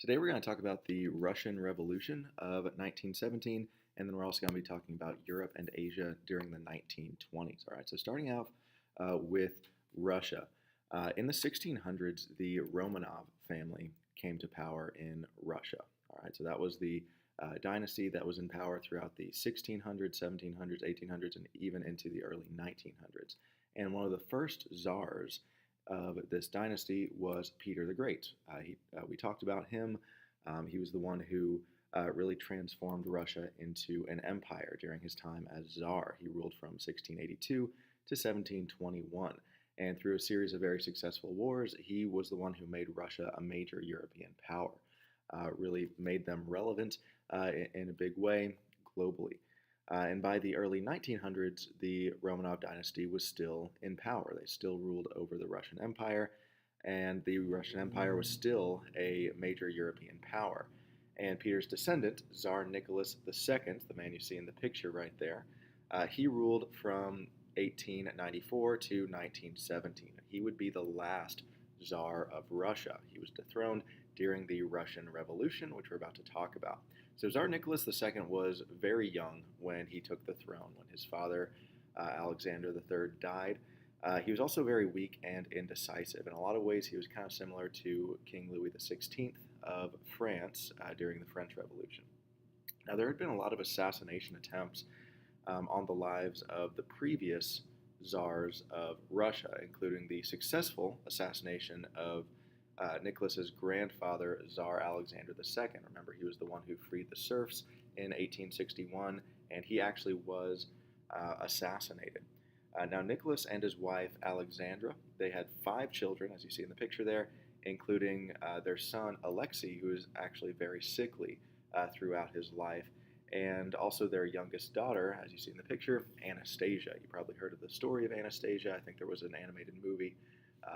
Today we're going to talk about the Russian Revolution of 1917, and then we're also going to be talking about Europe and Asia during the 1920s. All right, so starting out with Russia. In the 1600s, the Romanov family came to power in Russia. All right, so that was the dynasty that was in power throughout the 1600s, 1700s, 1800s, and even into the early 1900s. And one of the first czars of this dynasty was Peter the Great. We talked about him. He was the one who really transformed Russia into an empire during his time as czar. He ruled from 1682 to 1721. And through a series of very successful wars, he was the one who made Russia a major European power, really made them relevant in a big way globally. And by the early 1900s, the Romanov dynasty was still in power. They still ruled over the Russian Empire, and the Russian Empire was still a major European power. And Peter's descendant, Tsar Nicholas II, the man you see in the picture right there, he ruled from 1894 to 1917. He would be the last Tsar of Russia. He was dethroned during the Russian Revolution, which we're about to talk about. So Tsar Nicholas II was very young when he took the throne, when his father, Alexander III, died. He was also very weak and indecisive. In a lot of ways, he was kind of similar to King Louis XVI of France during the French Revolution. Now, there had been a lot of assassination attempts on the lives of the previous czars of Russia, including the successful assassination of Nicholas's grandfather, Tsar Alexander II. Remember, he was the one who freed the serfs in 1861, and he actually was assassinated. Now, Nicholas and his wife, Alexandra, they had 5 children, as you see in the picture there, including their son, Alexei, who was actually very sickly throughout his life, and also their youngest daughter, as you see in the picture, Anastasia. You probably heard of the story of Anastasia. I think there was an animated movie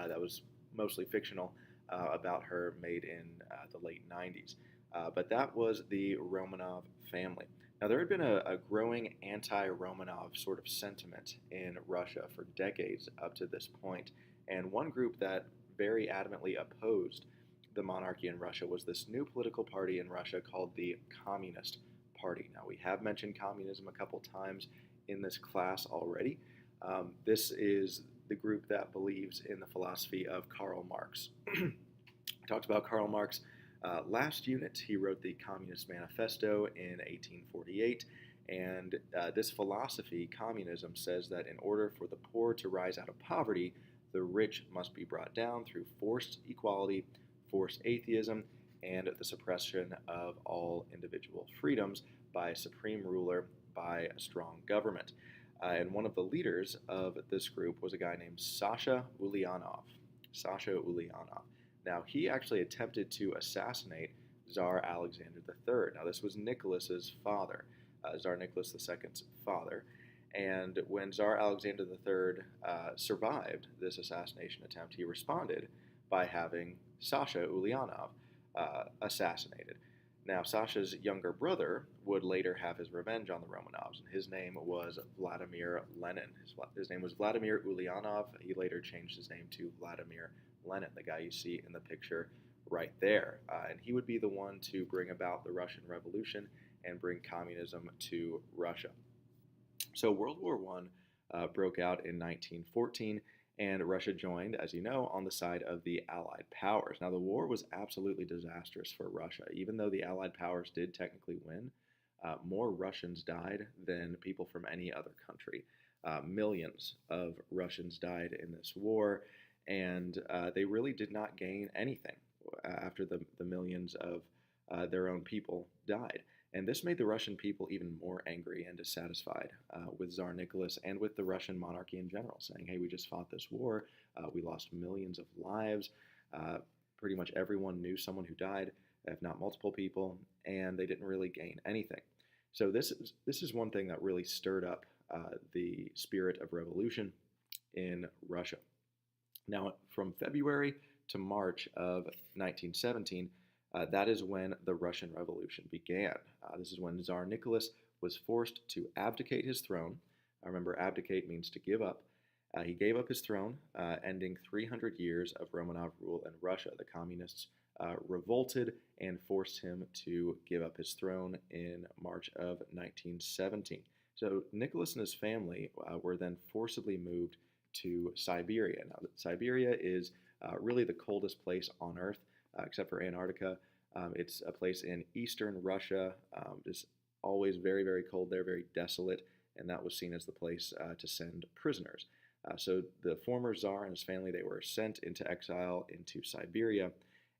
that was mostly fictional about her, made in the late 90s. But that was the Romanov family. Now, there had been a growing anti-Romanov sort of sentiment in Russia for decades up to this point, and one group that very adamantly opposed the monarchy in Russia was this new political party in Russia called the Communist Party. Now, we have mentioned communism a couple times in this class already. This is the group that believes in the philosophy of Karl Marx. We talked about Karl Marx last unit. He wrote the Communist Manifesto in 1848, and this philosophy, communism, says that in order for the poor to rise out of poverty, the rich must be brought down through forced equality, forced atheism, and the suppression of all individual freedoms by a supreme ruler, by a strong government. And one of the leaders of this group was a guy named Sasha Ulyanov. Sasha Ulyanov. Now, he actually attempted to assassinate Tsar Alexander III. Now, this was Nicholas's father, Tsar Nicholas II's father. And when Tsar Alexander III survived this assassination attempt, he responded by having Sasha Ulyanov assassinated. Now, Sasha's younger brother would later have his revenge on the Romanovs, and his name was Vladimir Lenin. His name was Vladimir Ulyanov. He later changed his name to Vladimir Lenin, the guy you see in the picture right there. And he would be the one to bring about the Russian Revolution and bring communism to Russia. So World War I broke out in 1914, and Russia joined, as you know, on the side of the Allied powers. Now, the war was absolutely disastrous for Russia. Even though the Allied powers did technically win, more Russians died than people from any other country. Millions of Russians died in this war, and they really did not gain anything after the millions of their own people died. And this made the Russian people even more angry and dissatisfied with Tsar Nicholas and with the Russian monarchy in general, saying, hey, we just fought this war, we lost millions of lives, pretty much everyone knew someone who died, if not multiple people, and they didn't really gain anything. So this is one thing that really stirred up the spirit of revolution in Russia. Now, from February to March of 1917, that is when the Russian Revolution began. This is when Tsar Nicholas was forced to abdicate his throne. Remember, abdicate means to give up. He gave up his throne, ending 300 years of Romanov rule in Russia. The communists revolted and forced him to give up his throne in March of 1917. So Nicholas and his family were then forcibly moved to Siberia. Now, Siberia is really the coldest place on Earth, except for Antarctica. It's a place in eastern Russia, just always very, very cold there, very desolate, and that was seen as the place to send prisoners. So the former Tsar and his family, they were sent into exile into Siberia,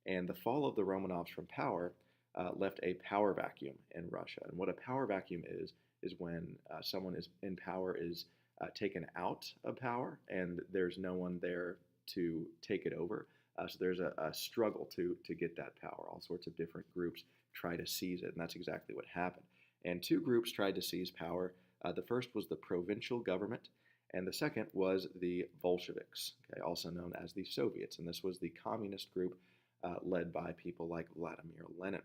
and the fall of the Romanovs from power left a power vacuum in Russia. And what a power vacuum is when someone is in power is taken out of power, and there's no one there to take it over. So there's a struggle to get that power. All sorts of different groups try to seize it, and that's exactly what happened. And two groups tried to seize power. The first was the provincial government, and the second was the Bolsheviks, okay, also known as the Soviets. And this was the communist group led by people like Vladimir Lenin.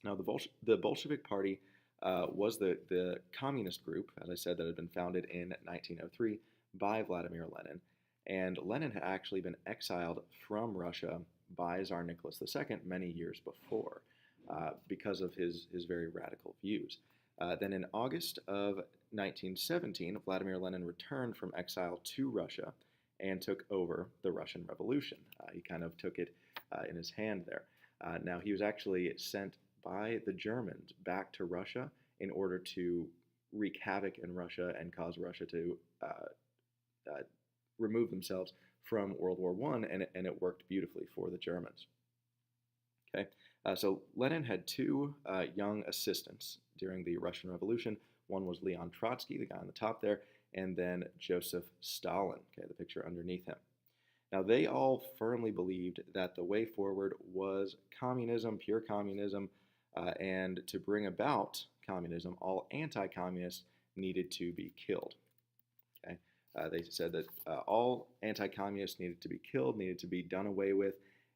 Now, the Bolshevik Party was the communist group, as I said, that had been founded in 1903 by Vladimir Lenin. And Lenin had actually been exiled from Russia by Tsar Nicholas II many years before because of his very radical views. Then in August of 1917, Vladimir Lenin returned from exile to Russia and took over the Russian Revolution. He kind of took it in his hand there. Now, he was actually sent by the Germans back to Russia in order to wreak havoc in Russia and cause Russia to remove themselves from World War I, and it worked beautifully for the Germans. Okay, so Lenin had two young assistants during the Russian Revolution. One was Leon Trotsky, the guy on the top there, and then Joseph Stalin, okay, the picture underneath him. Now, they all firmly believed that the way forward was communism, pure communism, and to bring about communism, all anti-communists needed to be killed. Okay? They said that all anti-communists needed to be killed, needed to be done away with,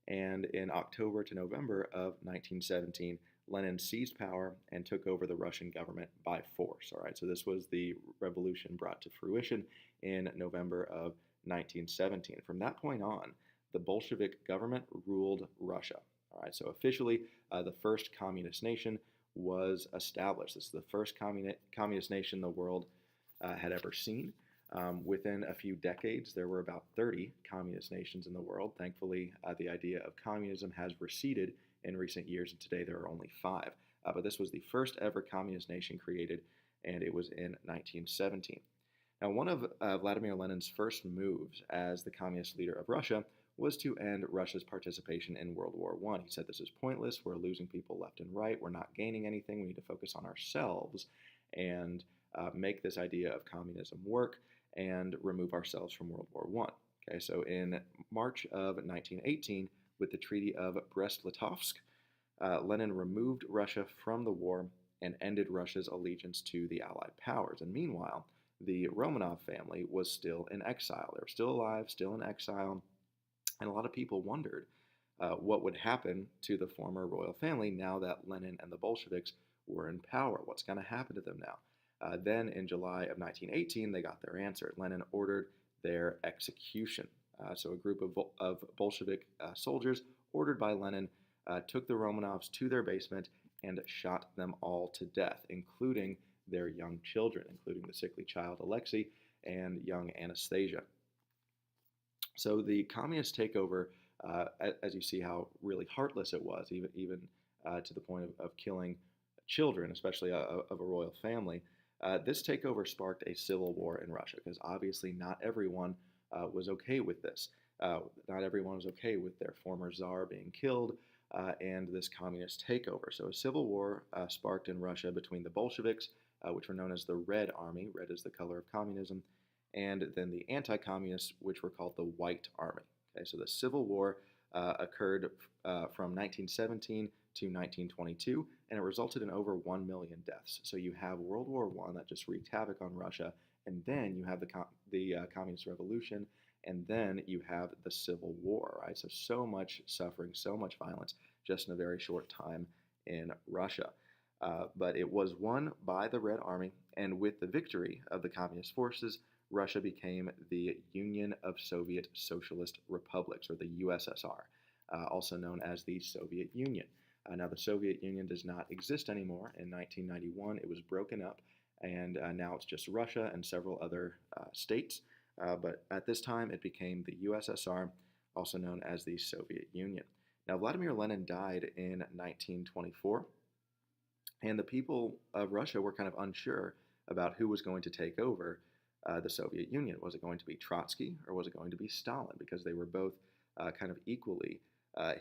and in October to November of 1917, Lenin seized power and took over the Russian government by force. All right, so this was the revolution brought to fruition in November of 1917. From that point on, the Bolshevik government ruled Russia. All right, so officially, the first communist nation was established. This is the first communist nation the world had ever seen. Within a few decades, there were about 30 communist nations in the world. Thankfully, the idea of communism has receded in recent years, and today there are only 5. But this was the first ever communist nation created, and it was in 1917. Now, one of Vladimir Lenin's first moves as the communist leader of Russia was to end Russia's participation in World War I. He said, "This is pointless. We're losing people left and right. We're not gaining anything. We need to focus on ourselves and make this idea of communism work and remove ourselves from World War I." Okay, so in March of 1918, with the Treaty of Brest-Litovsk, Lenin removed Russia from the war and ended Russia's allegiance to the Allied powers. And meanwhile, the Romanov family was still in exile. They were still alive, still in exile, and a lot of people wondered what would happen to the former royal family now that Lenin and the Bolsheviks were in power. What's going to happen to them now? Then in July of 1918, they got their answer. Lenin ordered their execution. So a group of Bolshevik soldiers ordered by Lenin took the Romanovs to their basement and shot them all to death, including their young children, including the sickly child Alexei and young Anastasia. So the communist takeover, as you see how really heartless it was, even to the point of killing children, especially of a royal family, this takeover sparked a civil war in Russia, because obviously not everyone was okay with this. Not everyone was okay with their former czar being killed and this communist takeover. So a civil war sparked in Russia between the Bolsheviks, which were known as the Red Army. Red is the color of communism. And then the anti-communists, which were called the White Army. Okay, so the Civil War occurred from 1917 to 1922, and it resulted in over 1 million deaths. So you have World War I that just wreaked havoc on Russia, and then you have the Communist Revolution, and then you have the Civil War, right? So much suffering, so much violence, just in a very short time in Russia. But it was won by the Red Army, and with the victory of the Communist forces, Russia became the Union of Soviet Socialist Republics, or the USSR. also known as the Soviet Union. Now, the Soviet Union does not exist anymore. In 1991, it was broken up, and now it's just Russia and several other states. But at this time, it became the USSR, also known as the Soviet Union. Now, Vladimir Lenin died in 1924, and the people of Russia were kind of unsure about who was going to take over the Soviet Union. Was it going to be Trotsky or was it going to be Stalin? Because they were both kind of equally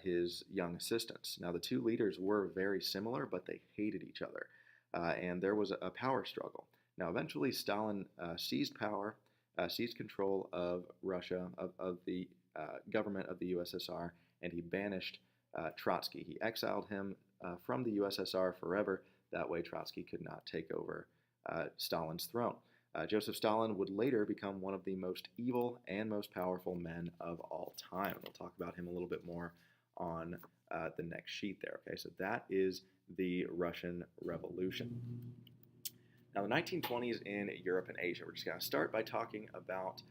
his young assistants. Now, the two leaders were very similar, but they hated each other, and there was a power struggle. Now, eventually, Stalin seized power, seized control of Russia, of the government of the USSR, and he banished Trotsky. He exiled him from the USSR forever. That way, Trotsky could not take over Stalin's throne. Joseph Stalin would later become one of the most evil and most powerful men of all time. We'll talk about him a little bit more on the next sheet there. Okay, so that is the Russian Revolution. Now, the 1920s in Europe and Asia. We're just going to start by talking about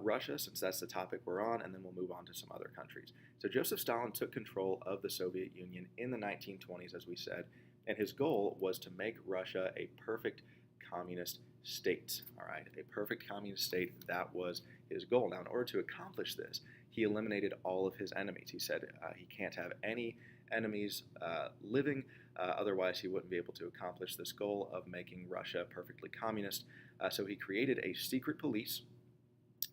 Russia, since that's the topic we're on, and then we'll move on to some other countries. So Joseph Stalin took control of the Soviet Union in the 1920s, as we said, and his goal was to make Russia a perfect communist state. All right, a perfect communist state, that was his goal. Now, in order to accomplish this, he eliminated all of his enemies. He said he can't have any enemies living, otherwise he wouldn't be able to accomplish this goal of making Russia perfectly communist. So he created a secret police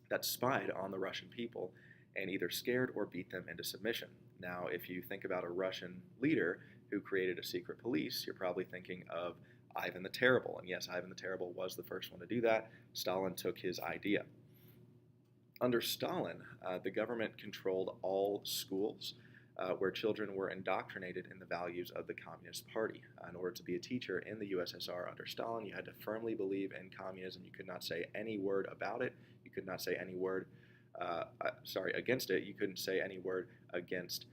that spied on the Russian people and either scared or beat them into submission. Now, if you think about a Russian leader who created a secret police, you're probably thinking of Ivan the Terrible. And yes, Ivan the Terrible was the first one to do that. Stalin took his idea. Under Stalin, the government controlled all schools where children were indoctrinated in the values of the Communist Party. In order to be a teacher in the USSR under Stalin, you had to firmly believe in communism. You could not say any word about it. You could not say any word, against it. You couldn't say any word against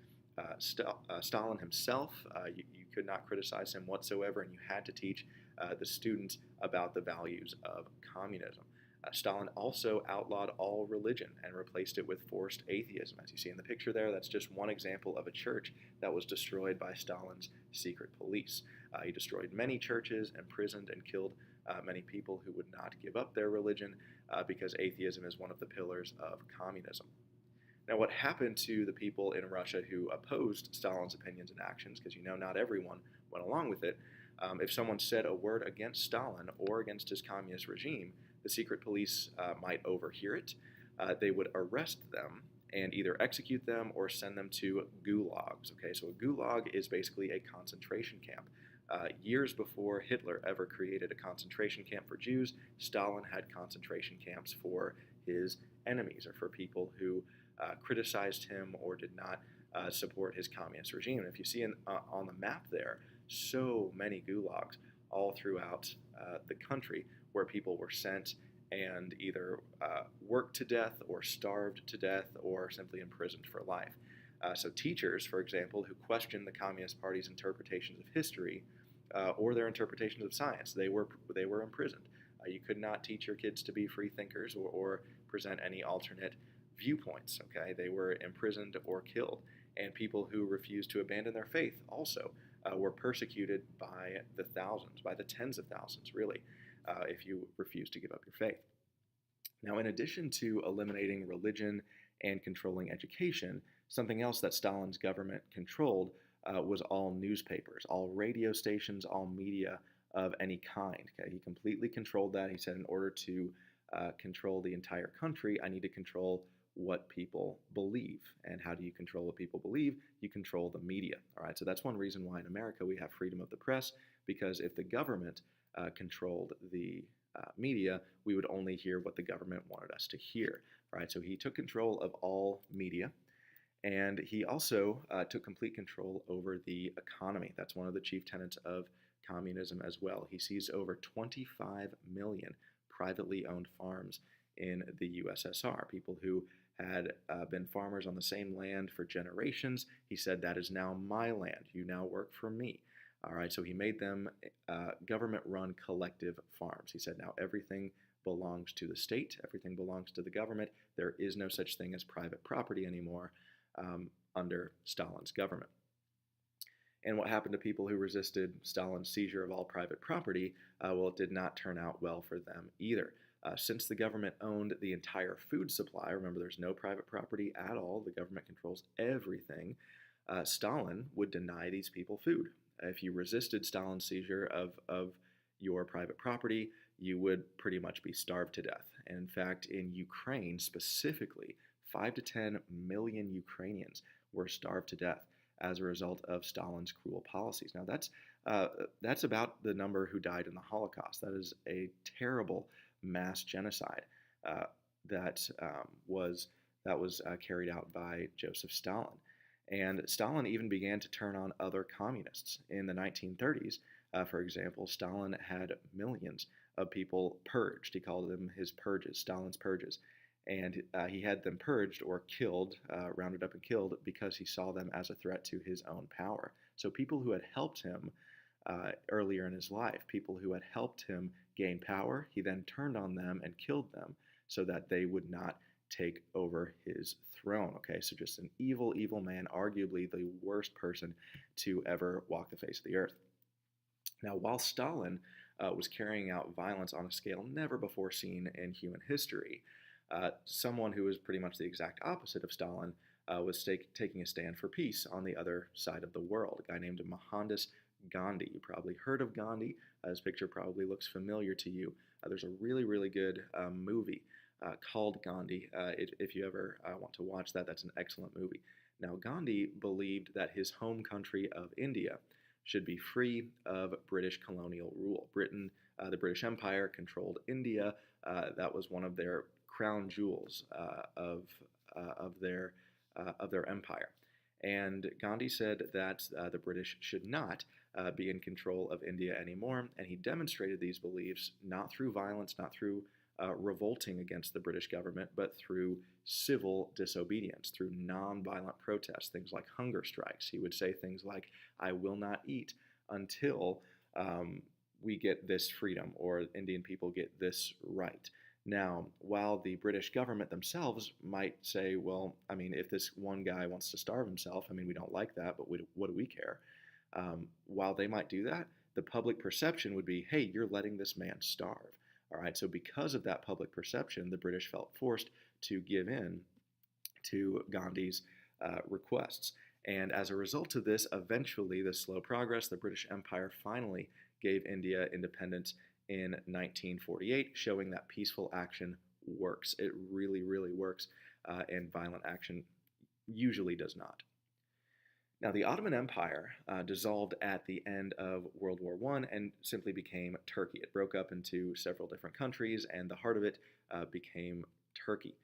Stalin himself. You could not criticize him whatsoever, and you had to teach the students about the values of communism. Stalin also outlawed all religion and replaced it with forced atheism. As you see in the picture there, that's just one example of a church that was destroyed by Stalin's secret police. He destroyed many churches, imprisoned and killed many people who would not give up their religion because atheism is one of the pillars of communism. Now, what happened to the people in Russia who opposed Stalin's opinions and actions, because you know not everyone went along with it, if someone said a word against Stalin or against his communist regime, the secret police might overhear it. They would arrest them and either execute them or send them to gulags. Okay, so a gulag is basically a concentration camp. Years before Hitler ever created a concentration camp for Jews, Stalin had concentration camps for his enemies or for people who criticized him or did not support his communist regime. And if you see on the map there, so many gulags all throughout the country where people were sent and either worked to death or starved to death or simply imprisoned for life. So teachers, for example, who questioned the Communist Party's interpretations of history or their interpretations of science, they were imprisoned. You could not teach your kids to be free thinkers or present any alternate viewpoints. Okay, they were imprisoned or killed. And people who refused to abandon their faith also were persecuted by the thousands, by the tens of thousands, really, if you refused to give up your faith. Now, in addition to eliminating religion and controlling education, something else that Stalin's government controlled was all newspapers, all radio stations, all media of any kind. Okay? He completely controlled that. He said, in order to control the entire country, I need to control what people believe. And how do you control what people believe? You control the media. All right, so that's one reason why in America we have freedom of the press, because if the government controlled the media, we would only hear what the government wanted us to hear. All right, so he took control of all media, and he also took complete control over the economy. That's one of the chief tenets of communism as well. He seized over 25 million privately owned farms in the USSR, people who had been farmers on the same land for generations. He said, that is now my land. You now work for me. All right, so he made them government-run collective farms. He said, now everything belongs to the state. Everything belongs to the government. There is no such thing as private property anymore. under Stalin's government. And what happened to people who resisted Stalin's seizure of all private property? Well, it did not turn out well for them either. Since the government owned the entire food supply, remember there's no private property at all, the government controls everything, Stalin would deny these people food. If you resisted Stalin's seizure of your private property, you would pretty much be starved to death. And in fact, in Ukraine specifically, 5 to 10 million Ukrainians were starved to death as a result of Stalin's cruel policies. Now, that's about the number who died in the Holocaust. That is a terrible mass genocide that was carried out by Joseph Stalin. And Stalin even began to turn on other communists. In the 1930s, for example, Stalin had millions of people purged. He called them his purges, Stalin's purges. And he had them purged or killed, rounded up and killed, because he saw them as a threat to his own power. So people who had helped him earlier in his life, people who had helped him gain power, he then turned on them and killed them so that they would not take over his throne. Okay, so just an evil, evil man, arguably the worst person to ever walk the face of the earth. Now, while Stalin was carrying out violence on a scale never before seen in human history, someone who was pretty much the exact opposite of Stalin was taking a stand for peace on the other side of the world, a guy named Mohandas Gandhi. You probably heard of Gandhi. His picture probably looks familiar to you. There's a really, really good movie called Gandhi. If you ever want to watch that, that's an excellent movie. Now, Gandhi believed that his home country of India should be free of British colonial rule. The British Empire controlled India. That was one of their crown jewels of their empire. And Gandhi said that the British should not be in control of India anymore, and he demonstrated these beliefs not through violence, not through revolting against the British government, but through civil disobedience, through non-violent protests, things like hunger strikes. He would say things like, "I will not eat until we get this freedom," or Indian people get this right. Now, while the British government themselves might say, well, I mean, if this one guy wants to starve himself, I mean, we don't like that, but what do we care? While they might do that, the public perception would be, hey, you're letting this man starve. All right, so because of that public perception, the British felt forced to give in to Gandhi's requests. And as a result of this, eventually, this slow progress, the British Empire finally gave India independence in 1948, showing that peaceful action works. It really, really works, and violent action usually does not. Now, the Ottoman Empire dissolved at the end of World War I and simply became Turkey. It broke up into several different countries, and the heart of it became Turkey.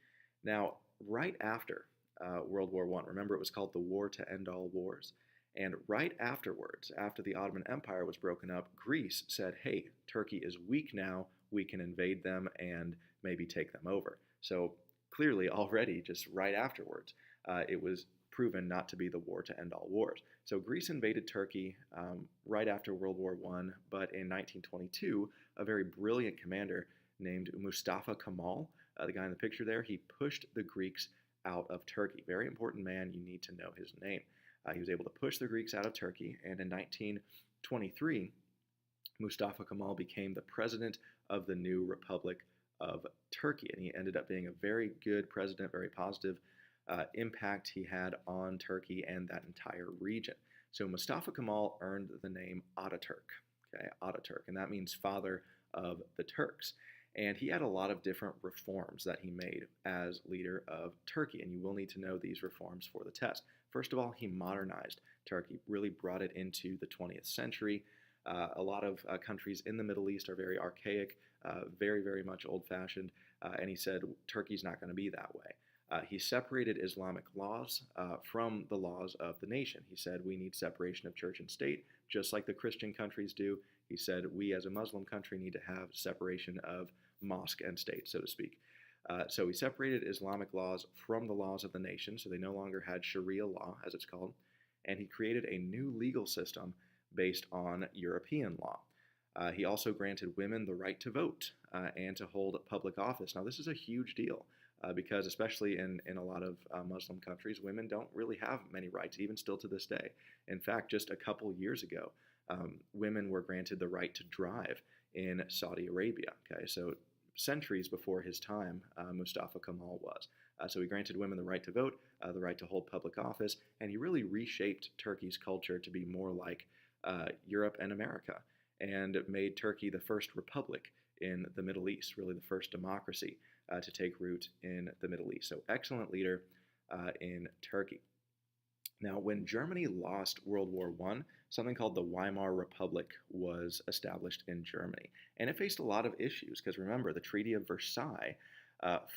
Now, right after World War I, remember it was called the War to End All Wars, and right afterwards, after the Ottoman Empire was broken up, Greece said, hey, Turkey is weak now, we can invade them and maybe take them over. So clearly already, just right afterwards, it was proven not to be the war to end all wars. So Greece invaded Turkey right after World War I, but in 1922, a very brilliant commander named Mustafa Kemal, the guy in the picture there, he pushed the Greeks out of Turkey. Very important man, you need to know his name. He was able to push the Greeks out of Turkey, and in 1923, Mustafa Kemal became the president of the new Republic of Turkey, and he ended up being a very good president, very positive impact he had on Turkey and that entire region. So Mustafa Kemal earned the name Ataturk, okay, Ataturk, and that means father of the Turks. And he had a lot of different reforms that he made as leader of Turkey, and you will need to know these reforms for the test. First of all, he modernized Turkey, really brought it into the 20th century. A lot of countries in the Middle East are very archaic, very, very much old-fashioned, and he said Turkey's not going to be that way. He separated Islamic laws from the laws of the nation. He said we need separation of church and state, just like the Christian countries do. He said we as a Muslim country need to have separation of mosque and state, so to speak. So he separated Islamic laws from the laws of the nation, so they no longer had Sharia law, as it's called, and he created a new legal system based on European law. He also granted women the right to vote and to hold public office. Now, this is a huge deal. because especially in a lot of Muslim countries, women don't really have many rights, even still to this day. In fact, just a couple years ago, women were granted the right to drive in Saudi Arabia. Okay, so centuries before his time, Mustafa Kemal was. So he granted women the right to vote, the right to hold public office, and he really reshaped Turkey's culture to be more like Europe and America, and made Turkey the first republic in the Middle East, really the first democracy to take root in the Middle East. So excellent leader in Turkey. Now, when Germany lost World War I, something called the Weimar Republic was established in Germany. And it faced a lot of issues because remember, the Treaty of Versailles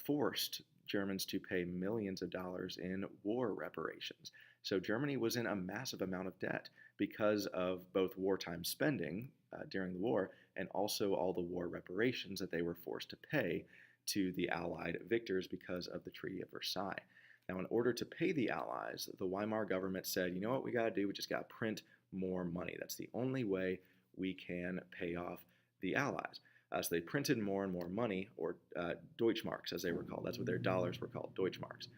forced Germans to pay millions of dollars in war reparations. So Germany was in a massive amount of debt because of both wartime spending during the war and also all the war reparations that they were forced to pay to the Allied victors because of the Treaty of Versailles. Now, in order to pay the Allies, the Weimar government said, you know what we got to do? We just got to print more money. That's the only way we can pay off the Allies. So they printed more and more money, or Deutschmarks as they were called. That's what their dollars were called, Deutschmarks.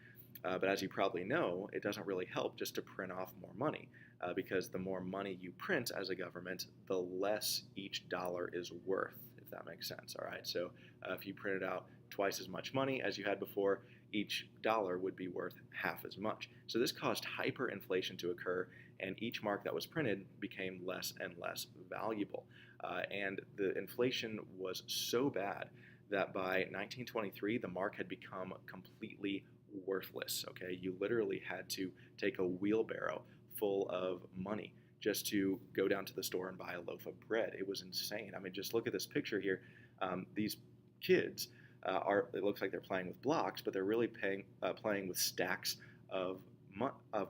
But as you probably know, it doesn't really help just to print off more money because the more money you print as a government, the less each dollar is worth, if that makes sense. All right, so if you printed out twice as much money as you had before, each dollar would be worth half as much. So this caused hyperinflation to occur, and each mark that was printed became less and less valuable. And the inflation was so bad that by 1923, the mark had become completely worthless. Okay, you literally had to take a wheelbarrow full of money just to go down to the store and buy a loaf of bread. It was insane. I mean, just look at this picture here. These kids it looks like they're playing with blocks, but they're really playing with stacks of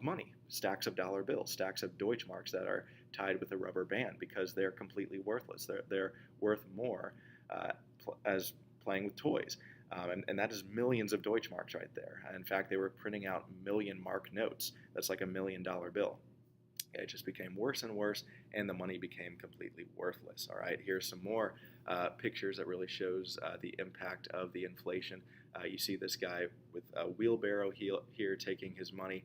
money, stacks of dollar bills, stacks of Deutschmarks that are tied with a rubber band because they're completely worthless. They're worth more as playing with toys. And that is millions of Deutschmarks right there. In fact, they were printing out million mark notes. That's like $1 million bill. It just became worse and worse, and the money became completely worthless. All right, here's some more pictures that really shows the impact of the inflation. You see this guy with a wheelbarrow here taking his money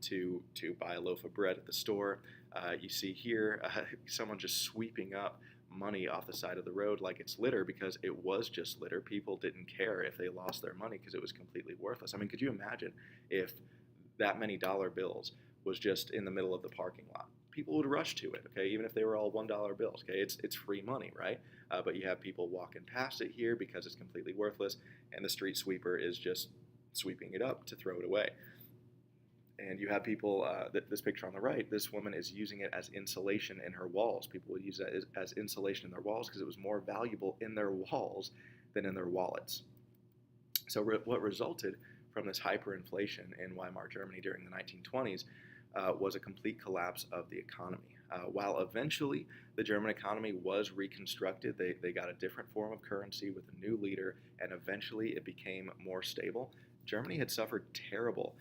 to buy a loaf of bread at the store. You see here someone just sweeping up money off the side of the road like it's litter, because it was just litter. People didn't care if they lost their money because it was completely worthless. I mean, could you imagine if that many dollar bills was just in the middle of the parking lot? People would rush to it, okay, even if they were all $1 bills, okay? It's free money, right? But you have people walking past it here because it's completely worthless, and the street sweeper is just sweeping it up to throw it away. And you have people, this picture on the right, this woman is using it as insulation in her walls. People would use it as insulation in their walls because it was more valuable in their walls than in their wallets. So what resulted from this hyperinflation in Weimar Germany during the 1920s was a complete collapse of the economy. While eventually the German economy was reconstructed, they got a different form of currency with a new leader, and eventually it became more stable. Germany had suffered terrible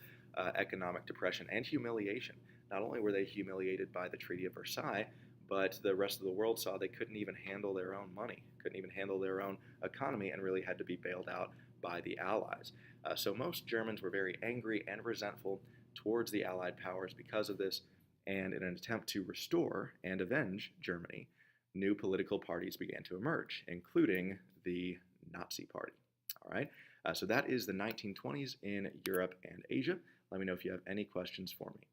economic depression and humiliation. Not only were they humiliated by the Treaty of Versailles, but the rest of the world saw they couldn't even handle their own money, couldn't even handle their own economy, and really had to be bailed out by the Allies. So most Germans were very angry and resentful towards the Allied powers because of this, and in an attempt to restore and avenge Germany, new political parties began to emerge, including the Nazi Party. All right, so that is the 1920s in Europe and Asia. Let me know if you have any questions for me.